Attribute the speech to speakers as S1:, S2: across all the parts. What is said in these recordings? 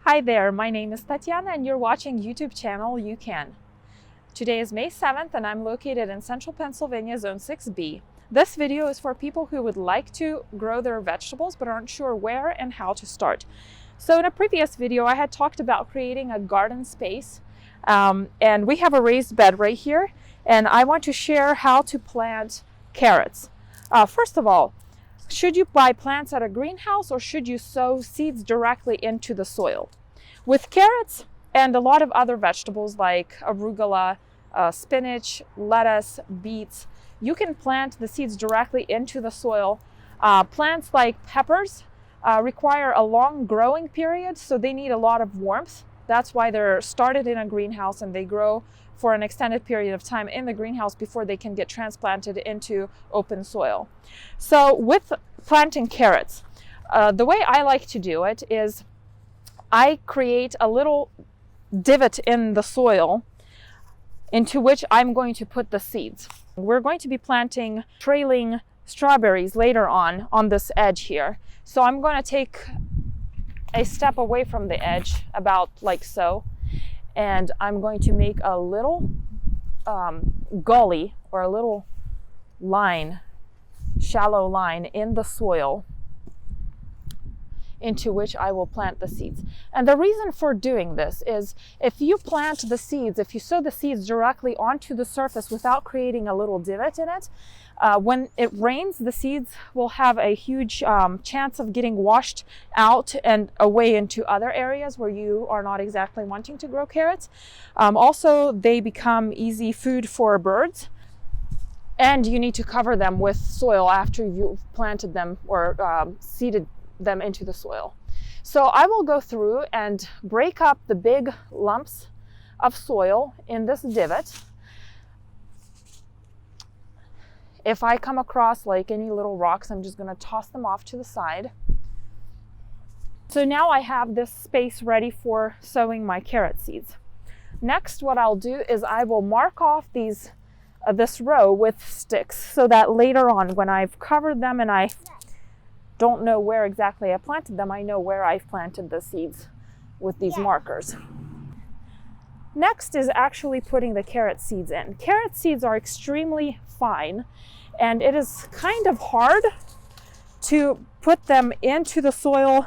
S1: Hi there, my name is Tatiana and you're watching YouTube channel You Can. Today is May 7th and I'm located in central Pennsylvania, Zone 6B. This video is for people who would like to grow their vegetables but aren't sure where and how to start. So in a previous video I had talked about creating a garden space and we have a raised bed right here, and I want to share how to plant carrots. First of all, should you buy plants at a greenhouse or should you sow seeds directly into the soil? With carrots and a lot of other vegetables like arugula, spinach, lettuce, beets, you can plant the seeds directly into the soil. Plants like peppers require a long growing period, so they need a lot of warmth. That's why they're started in a greenhouse and they grow for an extended period of time in the greenhouse before they can get transplanted into open soil. So with planting carrots, the way I like to do it is I create a little divot in the soil into which I'm going to put the seeds. We're going to be planting trailing strawberries later on this edge here. So I'm going to take a step away from the edge, about like so, and I'm going to make a little gully or a little line, shallow line in the soil into which I will plant the seeds. And the reason for doing this is if you plant the seeds, if you sow the seeds directly onto the surface without creating a little divot in it, when it rains, the seeds will have a huge chance of getting washed out and away into other areas where you are not exactly wanting to grow carrots. Also, they become easy food for birds, and you need to cover them with soil after you've planted them or seeded them into the soil. So I will go through and break up the big lumps of soil in this divot. If I come across like any little rocks, I'm just going to toss them off to the side. So now I have this space ready for sowing my carrot seeds. Next, what I'll do is I will mark off this row with sticks so that later on when I've covered them and I don't know where exactly I planted them, I know where I've planted the seeds with these markers. Next is actually putting the carrot seeds in. Carrot seeds are extremely fine, and it is kind of hard to put them into the soil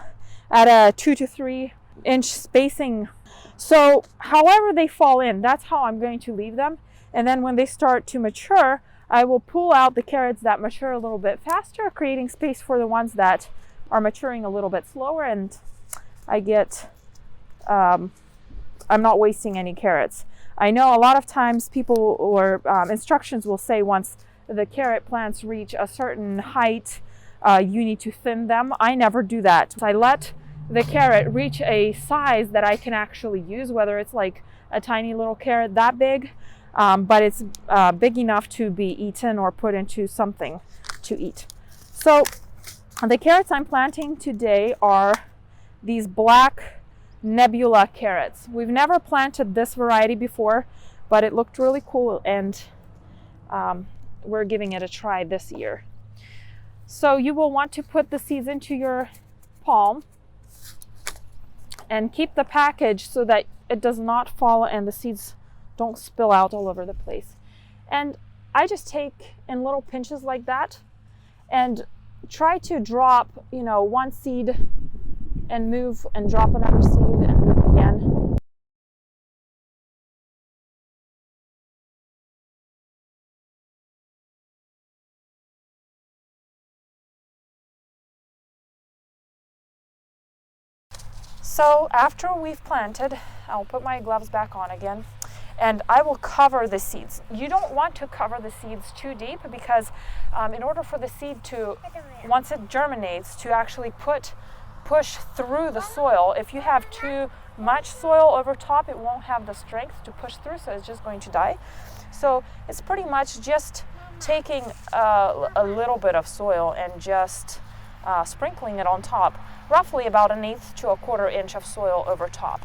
S1: at a 2 to 3 inch spacing. So however they fall in, that's how I'm going to leave them. And then when they start to mature, I will pull out the carrots that mature a little bit faster, creating space for the ones that are maturing a little bit slower, and I get, I'm not wasting any carrots. I know a lot of times people or instructions will say once the carrot plants reach a certain height, you need to thin them. I never do that. I let the carrot reach a size that I can actually use, whether it's like a tiny little carrot that big, but it's big enough to be eaten or put into something to eat. So the carrots I'm planting today are these black nebula carrots. We've never planted this variety before, but it looked really cool, and we're giving it a try this year. So you will want to put the seeds into your palm and keep the package so that it does not fall and the seeds don't spill out all over the place. And I just take in little pinches like that and try to drop, one seed and move and drop another seed and move again. So after we've planted, I'll put my gloves back on again, and I will cover the seeds. You don't want to cover the seeds too deep because in order for the seed to, once it germinates, to actually push through the soil, if you have too much soil over top, it won't have the strength to push through, so it's just going to die. So it's pretty much just taking a little bit of soil and just sprinkling it on top, roughly about 1/8 to 1/4 inch of soil over top.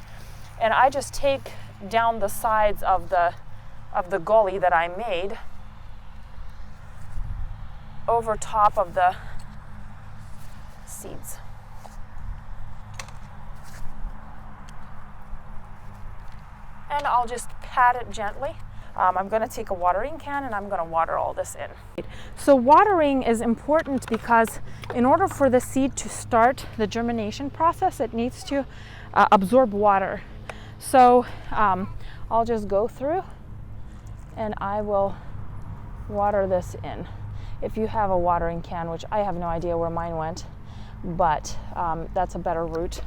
S1: And I just take down the sides of the gully that I made over top of the seeds. and I'll just pat it gently. I'm going to take a watering can and I'm going to water all this in. So watering is important because in order for the seed to start the germination process, it needs to absorb water. So I'll just go through and I will water this in. If you have a watering can, which I have no idea where mine went, but that's a better route.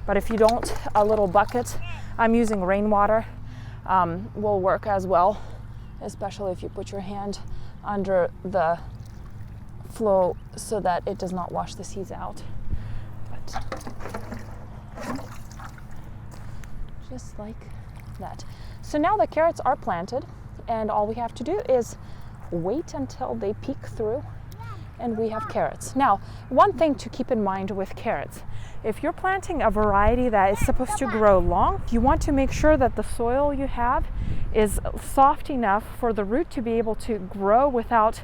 S1: But if you don't, a little bucket, I'm using rainwater, will work as well, especially if you put your hand under the flow so that it does not wash the seeds out. But just like that. So now the carrots are planted, and all we have to do is wait until they peek through and we have carrots. Now, one thing to keep in mind with carrots, if you're planting a variety that is supposed to grow long, you want to make sure that the soil you have is soft enough for the root to be able to grow without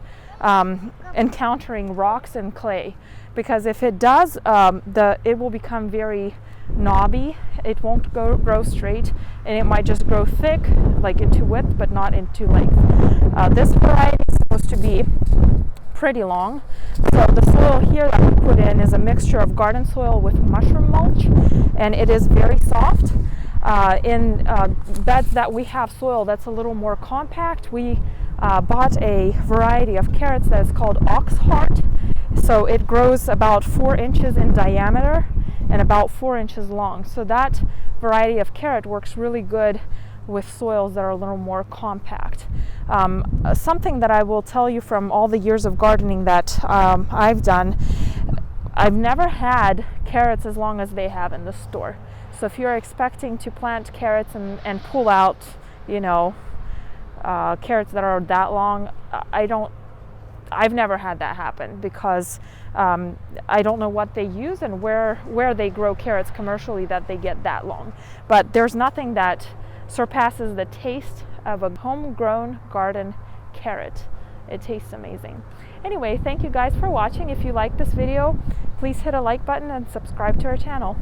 S1: encountering rocks and clay. Because if it does, it will become very knobby. It won't grow straight, and it might just grow thick, like into width, but not into length. This variety is supposed to be pretty long. So the soil here that we put in is a mixture of garden soil with mushroom mulch, and it is very soft. In beds that we have soil that's a little more compact, we bought a variety of carrots that is called Oxheart. So it grows about 4 inches in diameter and about 4 inches long. So that variety of carrot works really good with soils that are a little more compact. Something that I will tell you from all the years of gardening that I've done, I've never had carrots as long as they have in the store. So if you're expecting to plant carrots and pull out, carrots that are that long, I've never had that happen, because I don't know what they use and where they grow carrots commercially that they get that long. But there's nothing that surpasses the taste of a homegrown garden carrot. It tastes amazing. Anyway, thank you guys for watching. If you like this video, please hit a like button and subscribe to our channel.